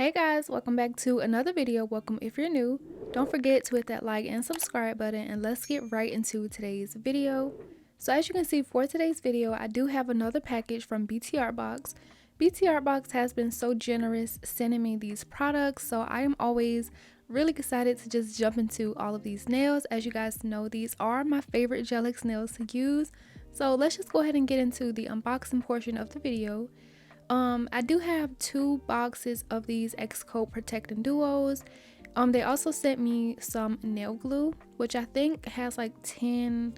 Hey guys, welcome back to another video. Welcome if you're new. Don't forget to hit that like and subscribe button, and let's get right into today's video. So as you can see, for today's video I do have another package from BTARTBOX. BTARTBOX has been so generous sending me these products, so I am always really excited to just jump into all of these nails. As you guys know, these are my favorite gel-X nails to use, so let's just go ahead and get into the unboxing portion of the video. I do have 2 boxes of these 𝚙𝚘𝚍𝚞 protecting duos. They also sent me some nail glue, which I think has like 10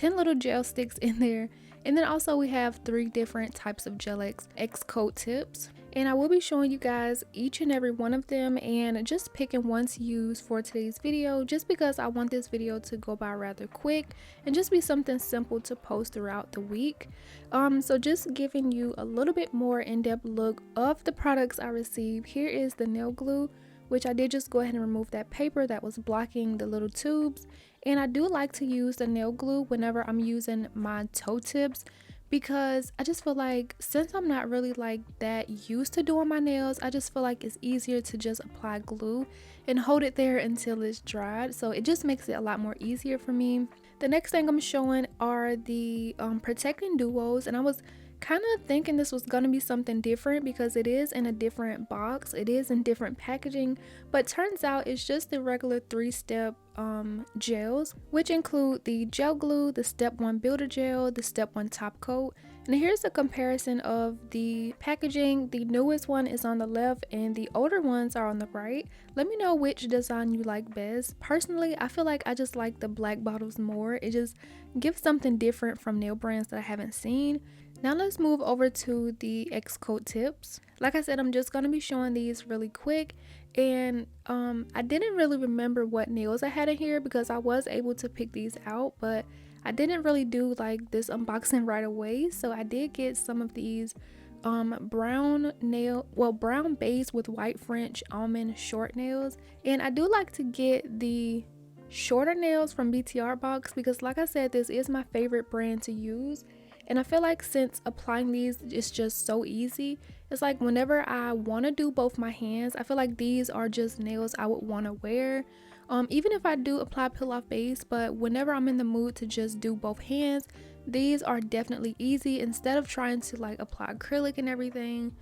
little gel sticks in there. And then also we have 3 different types of gel-X 𝚙𝚘𝚍 tips. And I will be showing you guys each and every one of them and just picking one to use for today's video, just because I want this video to go by rather quick and just be something simple to post throughout the week. So just giving you a little bit more in-depth look of the products I received. Here is the nail glue, which I did just go ahead and remove that paper that was blocking the little tubes. And I do like to use the nail glue whenever I'm using my toe tips, because I just feel like since I'm not really like that used to doing my nails, I just feel like it's easier to just apply glue and hold it there until it's dried. So it just makes it a lot more easier for me. The next thing I'm showing are the protecting duos, and I was kind of thinking this was going to be something different because it is in a different box, it is in different packaging, but turns out it's just the regular 3-step gels, which include the gel glue, the step 1 builder gel, the step 1 top coat. And here's a comparison of the packaging. The newest one is on the left and the older ones are on the right. Let me know which design you like best. Personally, I feel like I just like the black bottles more. It just gives something different from nail brands that I haven't seen. Now let's move over to the 𝚙𝚘𝚍𝚞 tips. Like I said, I'm just going to be showing these really quick, and I didn't really remember what nails I had in here because I was able to pick these out, but I didn't really do like this unboxing right away. So I did get some of these brown base with white French almond short nails, and I do like to get the shorter nails from BTARTBOX because, like I said, this is my favorite brand to use. And I feel like since applying these is just so easy, it's like whenever I want to do both my hands, I feel like these are just nails I would want to wear. Even if I do apply peel off base, but whenever I'm in the mood to just do both hands, these are definitely easy. Instead of trying to like apply acrylic and everything,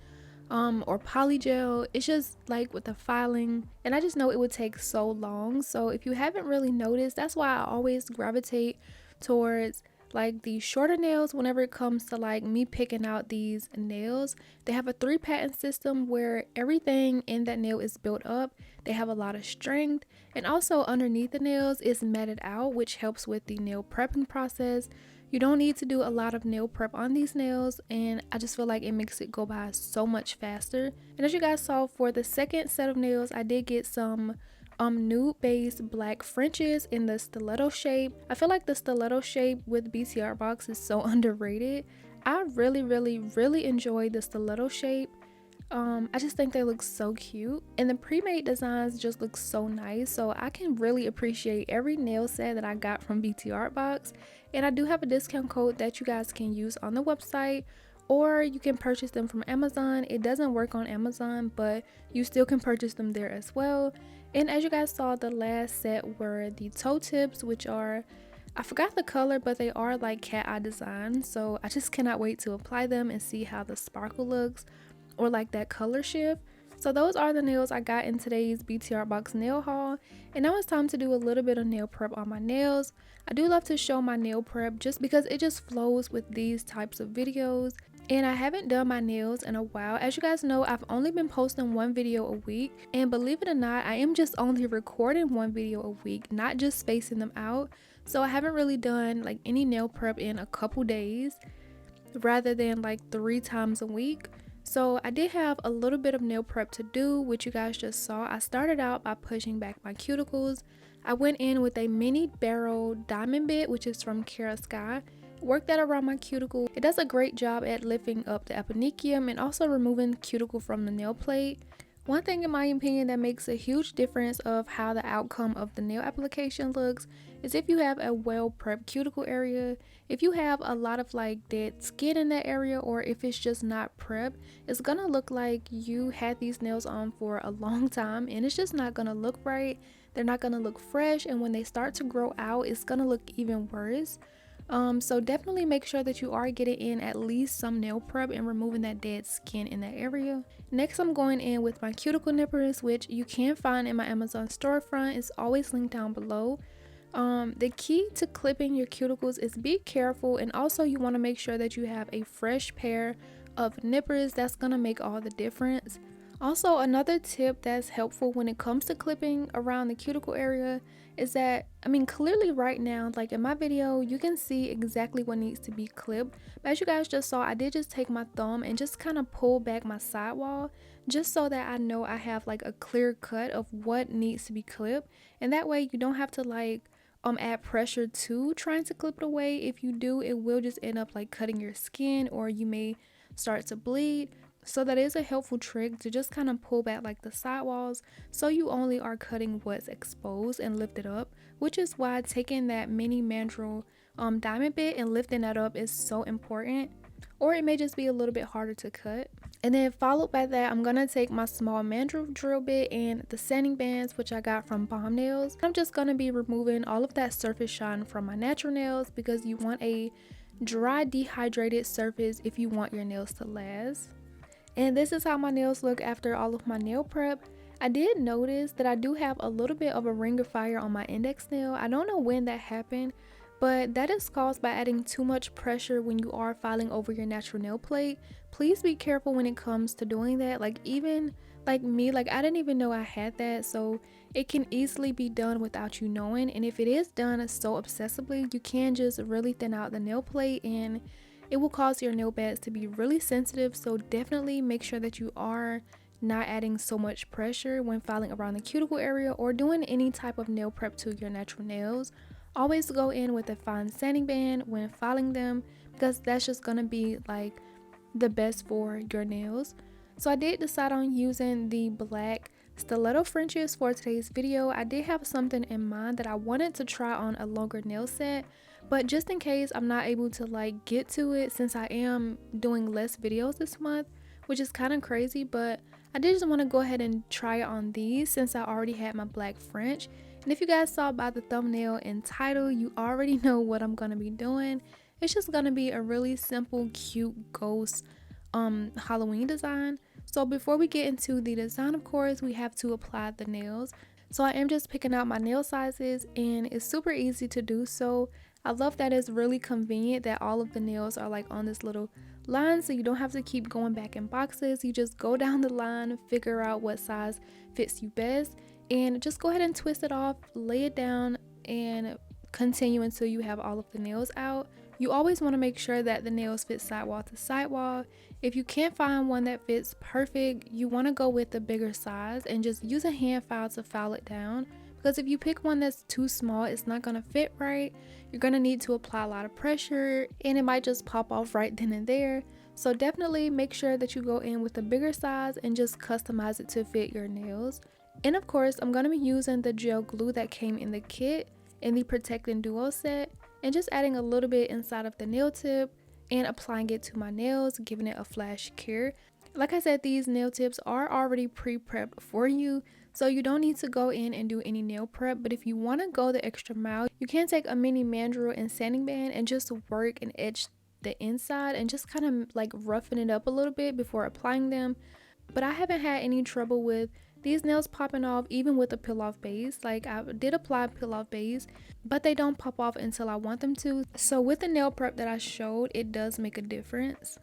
or polygel, it's just like with the filing, and I just know it would take so long. So if you haven't really noticed, that's why I always gravitate towards like the shorter nails whenever it comes to like me picking out these nails. They have a 3 pattern system where everything in that nail is built up. They have a lot of strength, and also underneath the nails is matted out, which helps with the nail prepping process. You don't need to do a lot of nail prep on these nails, and I just feel like it makes it go by so much faster. And as you guys saw, for the second set of nails, I did get some nude base black Frenches in the stiletto shape. I feel like the stiletto shape with BTARTBOX is so underrated. I really enjoy the stiletto shape. I just think they look so cute, and the pre-made designs just look so nice. So I can really appreciate every nail set that I got from BTARTBOX, and I do have a discount code that you guys can use on the website, or you can purchase them from Amazon. It doesn't work on Amazon, but you still can purchase them there as well. And as you guys saw, the last set were the toe tips, which are, I forgot the color, but they are like cat eye design. So I just cannot wait to apply them and see how the sparkle looks, or like that color shift. So those are the nails I got in today's BTARTBOX nail haul. And now it's time to do a little bit of nail prep on my nails. I do love to show my nail prep just because it just flows with these types of videos. And I haven't done my nails in a while. As you guys know, I've only been posting 1 video a week, and believe it or not, I am just only recording 1 video a week, not just spacing them out. So I haven't really done like any nail prep in a couple days rather than like 3 times a week. So I did have a little bit of nail prep to do, which you guys just saw. I started out by pushing back my cuticles. I went in with a mini barrel diamond bit, which is from Sky. Work that around my cuticle. It does a great job at lifting up the eponychium and also removing cuticle from the nail plate. One thing in my opinion that makes a huge difference of how the outcome of the nail application looks is if you have a well prepped cuticle area. If you have a lot of like dead skin in that area, or if it's just not prepped, it's gonna look like you had these nails on for a long time and it's just not gonna look right. They're not gonna look fresh, and when they start to grow out, it's gonna look even worse. So definitely make sure that you are getting in at least some nail prep and removing that dead skin in that area. Next, I'm going in with my cuticle nippers, which you can find in my Amazon storefront. It's always linked down below. The key to clipping your cuticles is be careful, and also you want to make sure that you have a fresh pair of nippers. That's going to make all the difference. Also, another tip that's helpful when it comes to clipping around the cuticle area is that, clearly right now, like in my video, you can see exactly what needs to be clipped. But as you guys just saw, I did just take my thumb and just kind of pull back my sidewall just so that I know I have like a clear cut of what needs to be clipped. And that way you don't have to like add pressure to trying to clip it away. If you do, it will just end up like cutting your skin, or you may start to bleed. So that is a helpful trick to just kind of pull back like the sidewalls, so you only are cutting what's exposed and lifted up, which is why taking that mini mandrel diamond bit and lifting that up is so important. Or it may just be a little bit harder to cut. And then followed by that, I'm gonna take my small mandrel drill bit and the sanding bands, which I got from bombnails. I'm just gonna be removing all of that surface shine from my natural nails, because you want a dry, dehydrated surface if you want your nails to last. And this is how my nails look after all of my nail prep. I did notice that I do have a little bit of a ring of fire on my index nail. I don't know when that happened, but that is caused by adding too much pressure when you are filing over your natural nail plate. Please be careful when it comes to doing that. Like even like me, like I didn't even know I had that, so it can easily be done without you knowing. And if it is done so obsessively, you can just really thin out the nail plate and it will cause your nail beds to be really sensitive. So definitely make sure that you are not adding so much pressure when filing around the cuticle area or doing any type of nail prep to your natural nails. Always go in with a fine sanding band when filing them, because that's just gonna be like the best for your nails. So I did decide on using the black stiletto Frenches for today's video. I did have something in mind that I wanted to try on a longer nail set, but just in case I'm not able to like get to it, since I am doing less videos this month, which is kind of crazy, but I did just want to go ahead and try it on these since I already had my black French. And if you guys saw by the thumbnail and title, you already know what I'm going to be doing. It's just going to be a really simple, cute ghost Halloween design. So before we get into the design, of course, we have to apply the nails. So I am just picking out my nail sizes, and it's super easy to do so. I love that it's really convenient that all of the nails are like on this little line, so you don't have to keep going back in boxes. You just go down the line, figure out what size fits you best, and just go ahead and twist it off, lay it down, and continue until you have all of the nails out. You always want to make sure that the nails fit sidewall to sidewall. If you can't find one that fits perfect, you want to go with the bigger size and just use a hand file to file it down, because if you pick one that's too small, it's not going to fit right. You're going to need to apply a lot of pressure and it might just pop off right then and there. So definitely make sure that you go in with a bigger size and just customize it to fit your nails. And of course, I'm going to be using the gel glue that came in the kit in the Protecting Duo set, and just adding a little bit inside of the nail tip and applying it to my nails, giving it a flash cure. Like I said, these nail tips are already pre-prepped for you, so you don't need to go in and do any nail prep. But if you want to go the extra mile, you can take a mini mandrel and sanding band and just work and etch the inside and just kind of like roughen it up a little bit before applying them. But I haven't had any trouble with these nails popping off even with a peel off base. Like I did apply peel off base, but they don't pop off until I want them to. So with the nail prep that I showed, it does make a difference.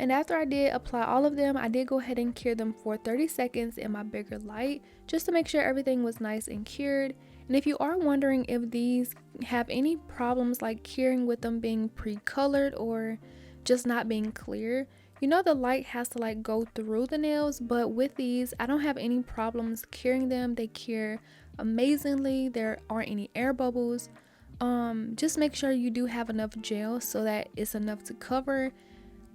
And after I did apply all of them, I did go ahead and cure them for 30 seconds in my bigger light just to make sure everything was nice and cured. And if you are wondering if these have any problems like curing with them being pre-colored or just not being clear, you know the light has to like go through the nails, but with these I don't have any problems curing them. They cure amazingly. There aren't any air bubbles. Just make sure you do have enough gel so that it's enough to cover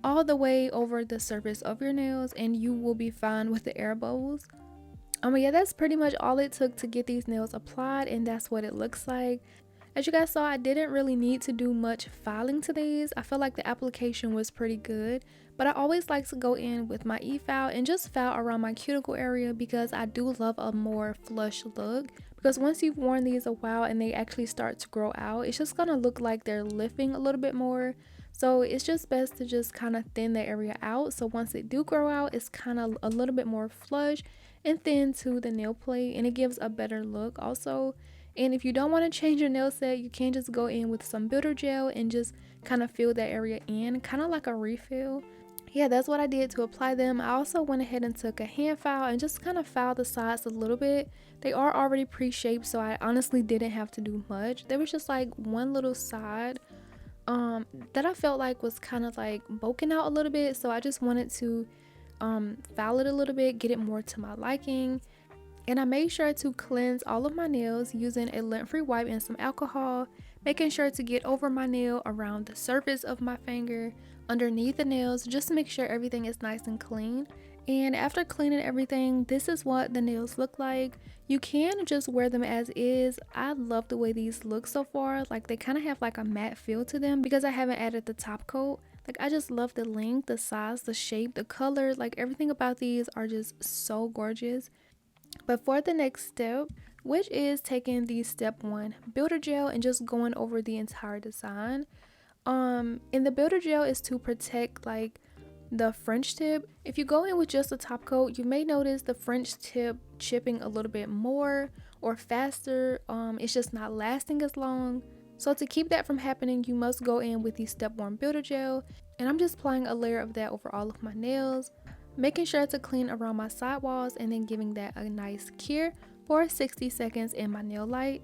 all the way over the surface of your nails, and you will be fine with the air bubbles. Yeah, that's pretty much all it took to get these nails applied, and that's what it looks like. As you guys saw, I didn't really need to do much filing to these. I feel like the application was pretty good, but I always like to go in with my e-file and just file around my cuticle area because I do love a more flush look. Because once you've worn these a while and they actually start to grow out, it's just gonna look like they're lifting a little bit more. So it's just best to just kind of thin the area out, so once they do grow out, it's kind of a little bit more flush and thin to the nail plate, and it gives a better look also. And if you don't want to change your nail set, you can just go in with some builder gel and just kind of fill that area in, kind of like a refill. Yeah, that's what I did to apply them. I also went ahead and took a hand file and just kind of filed the sides a little bit. They are already pre-shaped, so I honestly didn't have to do much. There was just like one little side that I felt like was kind of like bulking out a little bit, so I just wanted to file it a little bit, get it more to my liking. And I made sure to cleanse all of my nails using a lint-free wipe and some alcohol, making sure to get over my nail, around the surface of my finger, underneath the nails, just to make sure everything is nice and clean. And after cleaning everything, this is what the nails look like. You can just wear them as is. I love the way these look so far. Like they kind of have like a matte feel to them because I haven't added the top coat. Like I just love the length, the size, the shape, the color, like everything about these are just so gorgeous. But for the next step, which is taking the step 1 builder gel and just going over the entire design. And the builder gel is to protect like the French tip. If you go in with just the top coat, you may notice the French tip chipping a little bit more or faster. It's just not lasting as long. So to keep that from happening, you must go in with the step 1 builder gel, and I'm just applying a layer of that over all of my nails, making sure to clean around my side walls and then giving that a nice cure for 60 seconds in my nail light.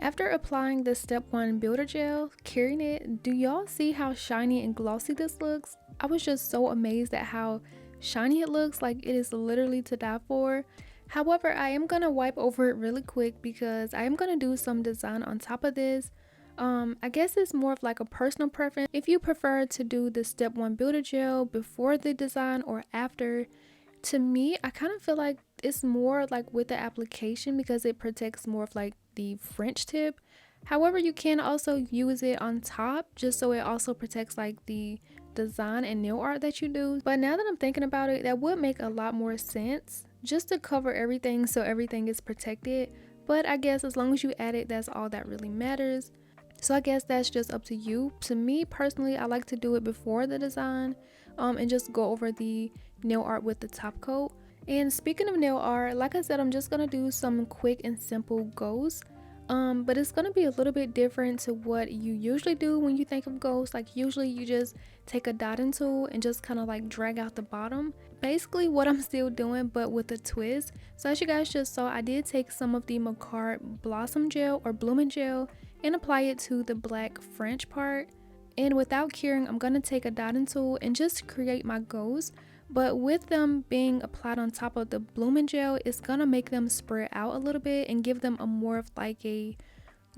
After applying the step 1 builder gel, curing it, do y'all see how shiny and glossy this looks? I was just so amazed at how shiny it looks. Like it is literally to die for. However, I am gonna wipe over it really quick because I am gonna do some design on top of this. I guess it's more of like a personal preference. If you prefer to do the step 1 builder gel before the design or after, to me, I kind of feel like it's more like with the application because it protects more of like the French tip. However, you can also use it on top just so it also protects like the design and nail art that you do. But now that I'm thinking about it, that would make a lot more sense just to cover everything so everything is protected. But I guess as long as you add it, that's all that really matters. So I guess that's just up to you. To me personally, I like to do it before the design and just go over the nail art with the top coat. And speaking of nail art, like I said, I'm just gonna do some quick and simple ghosts. But it's gonna be a little bit different to what you usually do when you think of ghosts. Like usually you just take a dotting tool and just kind of like drag out the bottom. Basically what I'm still doing, but with a twist. So as you guys just saw, I did take some of the Makatt blossom gel or blooming gel and apply it to the black French part. And without curing, I'm gonna take a dotting tool and just create my ghosts. But with them being applied on top of the blooming gel, it's gonna make them spread out a little bit and give them a more of like a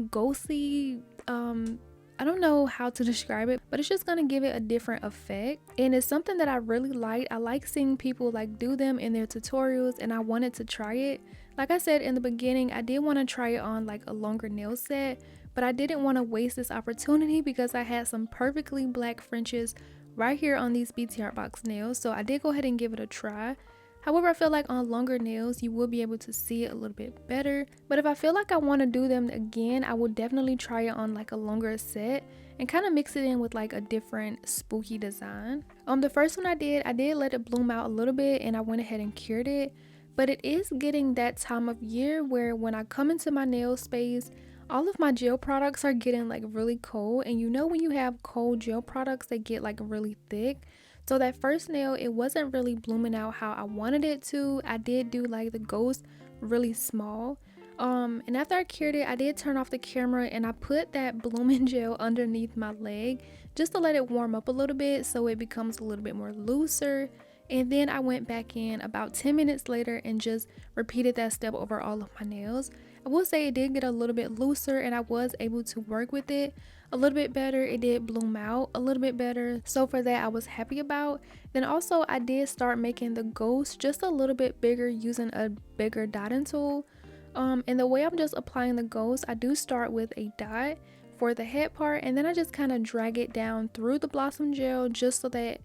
ghostly, I don't know how to describe it, but it's just gonna give it a different effect. And it's something that I really like. I like seeing people like do them in their tutorials, and I wanted to try it. Like I said in the beginning, I did want to try it on like a longer nail set, but I didn't want to waste this opportunity because I had some perfectly black Frenches right here on these BTARTBOX nails, so I did go ahead and give it a try. However, I feel like on longer nails you will be able to see it a little bit better, but if I feel like I want to do them again, I would definitely try it on like a longer set and kind of mix it in with like a different spooky design. The first one I did let it bloom out a little bit and I went ahead and cured it, but it is getting that time of year where when I come into my nail space, all of my gel products are getting like really cold, and you know when you have cold gel products, they get like really thick. So that first nail, it wasn't really blooming out how I wanted it to. I did do like the ghost really small. And after I cured it, I did turn off the camera and I put that blooming gel underneath my leg just to let it warm up a little bit so it becomes a little bit more looser. And then I went back in about 10 minutes later and just repeated that step over all of my nails. I will say it did get a little bit looser and I was able to work with it a little bit better. It did bloom out a little bit better, so for that I was happy about. Then also I did start making the ghost just a little bit bigger using a bigger dotting tool. And the way I'm just applying the ghost, I do start with a dot for the head part, and then I just kind of drag it down through the blossom gel just so that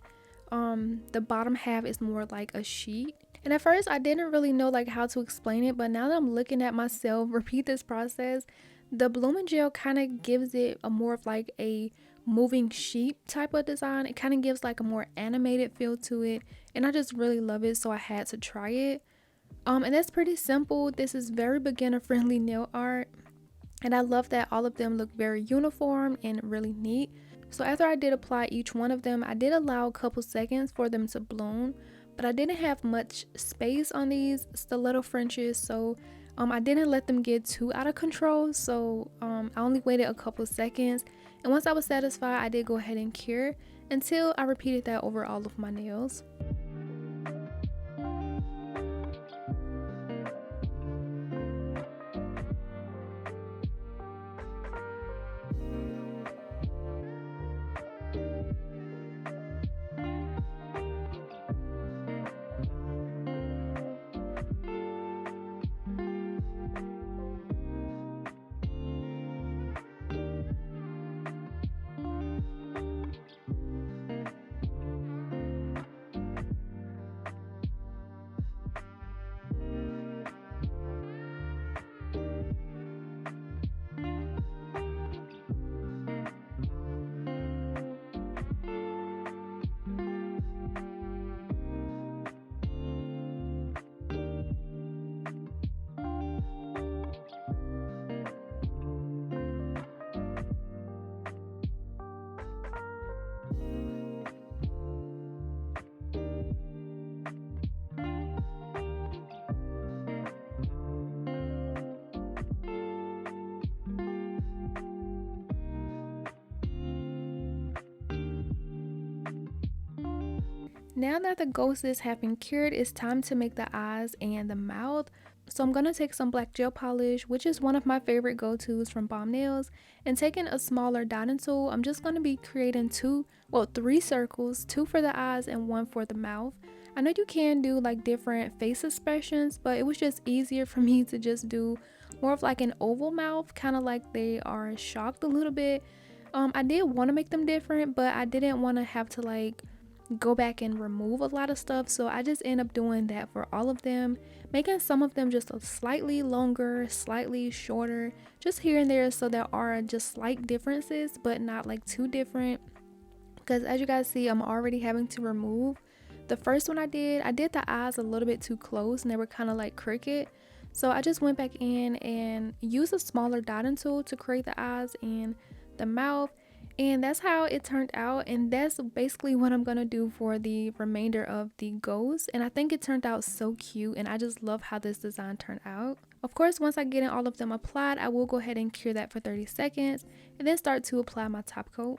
the bottom half is more like a sheet. And at first I didn't really know like how to explain it, but now that I'm looking at myself repeat this process, the blooming gel kind of gives it a more of like a moving sheet type of design. It kind of gives like a more animated feel to it, and I just really love it, so I had to try it. And that's pretty simple. This is very beginner friendly nail art, and I love that all of them look very uniform and really neat. So after I did apply each one of them, I did allow a couple seconds for them to bloom, but I didn't have much space on these stiletto Frenches, so I didn't let them get too out of control. So I only waited a couple seconds, and once I was satisfied, I did go ahead and cure until I repeated that over all of my nails. Now that the ghosts have been cured, it's time to make the eyes and the mouth. So I'm going to take some black gel polish, which is one of my favorite go-tos from bombnails, and taking a smaller dotting tool, I'm just going to be creating three circles, 2 for the eyes and 1 for the mouth. I know you can do like different face expressions, but it was just easier for me to just do more of like an oval mouth, kind of like they are shocked a little bit. I did want to make them different, but I didn't want to have to like go back and remove a lot of stuff, so I just end up doing that for all of them, making some of them just a slightly longer, slightly shorter, just here and there, so there are just slight differences but not like too different, because as you guys see, I'm already having to remove. The first one I did the eyes a little bit too close and they were kind of like crooked, so I just went back in and used a smaller dotting tool to create the eyes and the mouth. And that's how it turned out, and that's basically what I'm gonna do for the remainder of the ghost. And I think it turned out so cute, and I just love how this design turned out. Of course, once I get in all of them applied, I will go ahead and cure that for 30 seconds and then start to apply my top coat.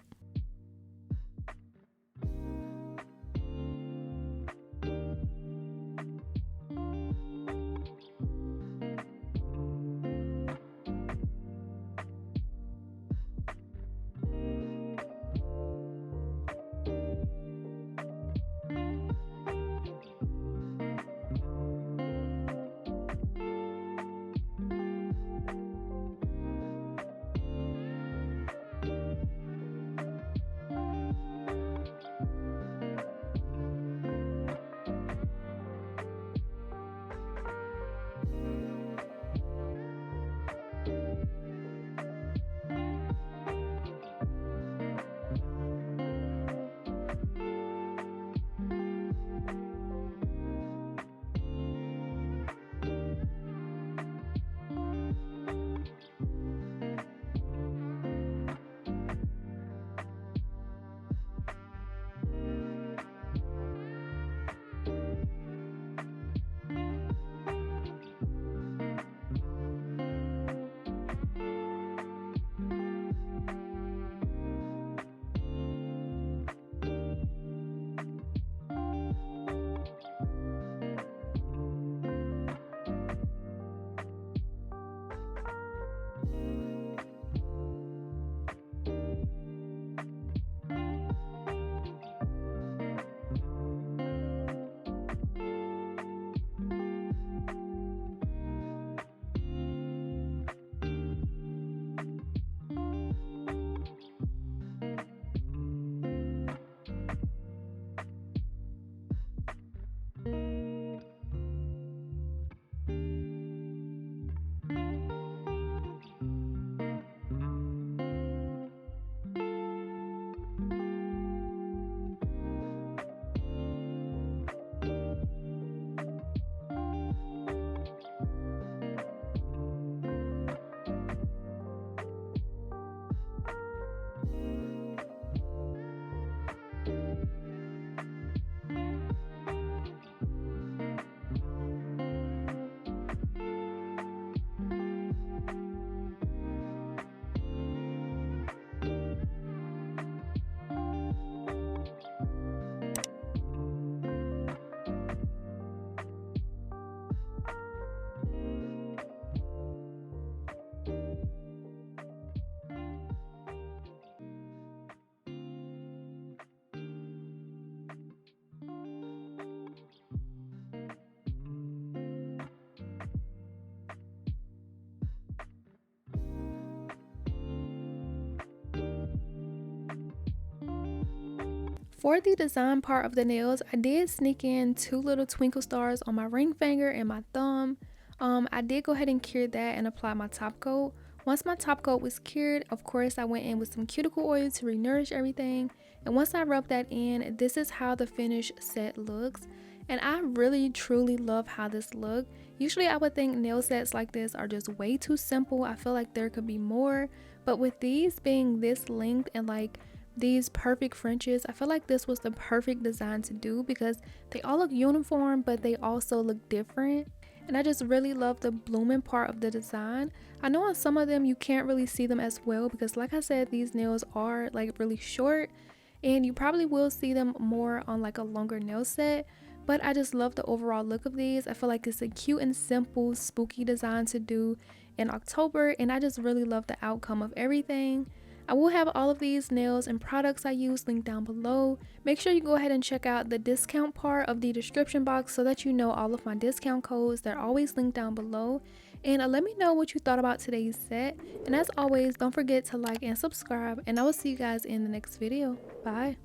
For the design part of the nails, I did sneak in 2 little twinkle stars on my ring finger and my thumb. I did go ahead and cure that and apply my top coat. Once my top coat was cured, of course I went in with some cuticle oil to re-nourish everything. And once I rubbed that in, this is how the finished set looks. And I really truly love how this looked. Usually I would think nail sets like this are just way too simple. I feel like there could be more. But with these being this length and like these perfect Frenches, I feel like this was the perfect design to do because they all look uniform but they also look different. And I just really love the blooming part of the design. I know on some of them you can't really see them as well because like I said, these nails are like really short and you probably will see them more on like a longer nail set. but I just love the overall look of these. I feel like it's a cute and simple spooky design to do in October, and I just really love the outcome of everything. I will have all of these nails and products I use linked down below. Make sure you go ahead and check out the discount part of the description box so that you know all of my discount codes. They're always linked down below. And let me know what you thought about today's set. And as always, don't forget to like and subscribe, and I will see you guys in the next video. Bye.